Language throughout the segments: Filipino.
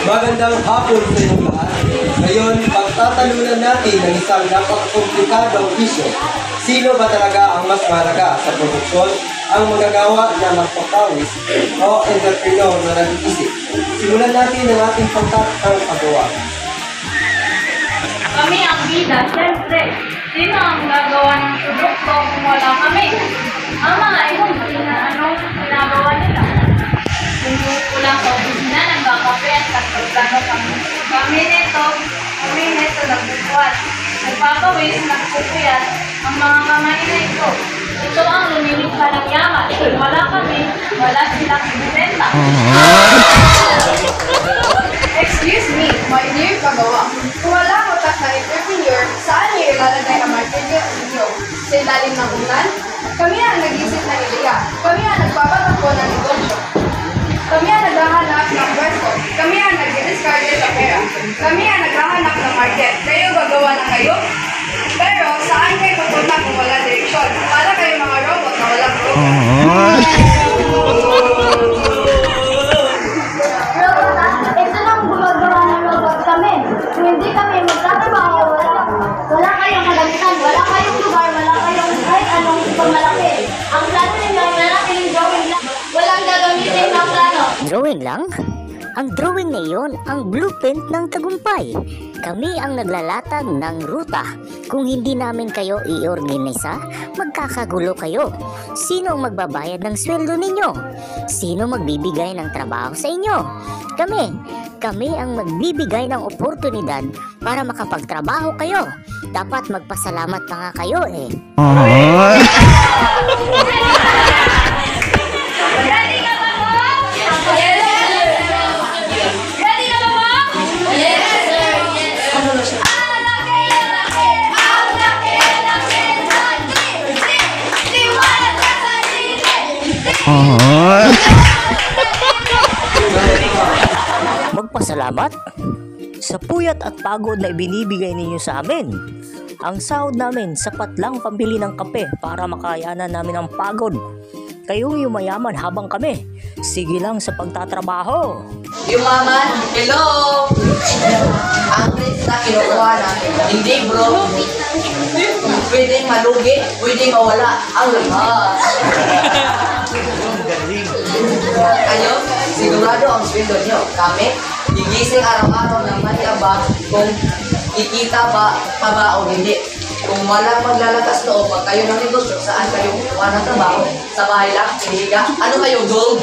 Magandang hapon sa inyong lahat. Ngayon, pagtatalunan natin ng isang napakakomplikadong isyo. Sino ba talaga ang mas mahalaga sa produksyon? Ang magagawa na magpapawis o entrepreneur na nag-iisip? Simulan natin ang ating pagtatang pagawa. Kami ang bida, siyempre. Sino ang gagawa ng produkto kung wala kami? Ang mga ibang ginagawa nila. Kulang sa opisina, nagkakape at nagpaplano kami. Kami nito nagbubuhat. Nagpapawis, nagpupuyat ang mga kamay na ito. Ito ang lumilikha ng yaman. Kung wala kami, wala silang ibibenta. Excuse me, my dear kagawa. Kung wala mo tas na entrepreneur, saan niyo ilalagay ang market niyo? Sa ilalim ng unan? Kami ang nag-isip ng ideya. Kami ang nagpapatakbo ng negosyo. Kami ang naghahanap ng pwesto. Kami ang nag-discard sa pera. Kami ang naghahanap ng market. Kayo gagawa na kayo? Pero saan kayo pupunta kung wala direksyon? Para kayo mga robot na walang robot. Ito lang gumagawa ng robot kami. Kung hindi kami magtatrabaho, wala kayong kagamitan, wala kayong lugar, wala kayong kahit anong pamalaki. Ang plano ninyo ay malaking drawing lang. Walang gagamitin ng plano. Drawing lang? Ang drawing na iyon ang blueprint ng tagumpay. Kami ang naglalatag ng ruta. Kung hindi namin kayo i-organisa, magkakagulo kayo. Sino ang magbabayad ng sweldo ninyo? Sino magbibigay ng trabaho sa inyo? Kami ang magbibigay ng oportunidad para makapagtrabaho kayo. Dapat magpasalamat pa nga kayo eh. Ready ka ba po? Yes, sir. Ready ka ba po? Yes, sir. Ang laki, liwanag ka sa Magpasalamat sa puyat at pagod na ibinibigay ninyo sa amin. Ang sahod namin sapat lang pambili ng kape para makayanan namin ang pagod. Kayong yumayaman habang kami. Sige lang sa pagtatrabaho. Yumaman, hello! Ang rate na kinukuha natin, hindi bro. Pwedeng malugi, pwedeng mawala. Ang lahat. Kayo, sigurado ang sweldo nyo. Kami, gigising araw-araw ng matiyaba kung kikita ba pa ba o hindi. Kung walang maglalakas loob, pag kayo ng negosyo, saan kayo kuha ng trabaho? Sa bahay lang, hinihiga. Ano kayo, gold?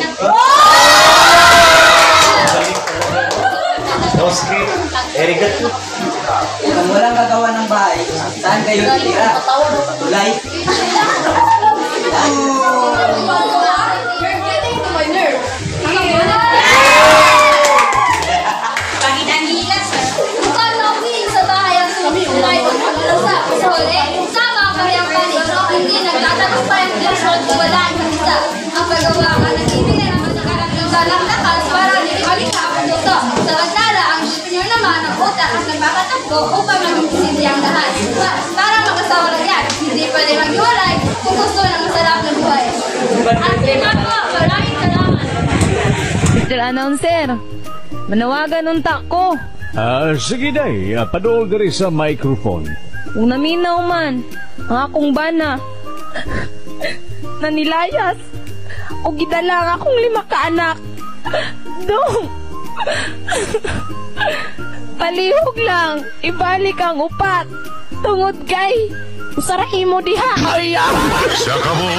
Very good. Kung walang gagawa ng bahay, saan kayo titira? Tulay? You're getting to my nerve. Bakit ang hilas? Mukhang nauwi sa bahay ang sumisulay o maglasa. Sama pa rin ang panig. Hindi nagtatapos pa yung klasyon kung wala ang isa. Ang paggawa ka ng ibigay naman sa karang lakas para balik sa produkto. Sa pagdala, ang entrepreneur naman ang utak at nagpakatakbo upang maging posible ang lahat. Para makasawa lang yan, hindi pwede maghiwalay kung gusto ng masarap na buhay. At yun ako, maraming salamat. Mr. Announcer, manawagan ng tako. Sige day, padool diri sa microphone. Kung naminaw man, ang akong bana, nanilayas, o gidalang akong 5 ka anak. Dong! Palihog lang, ibalik ang upat. Tungod kay, usarahin mo diha. Saka mo.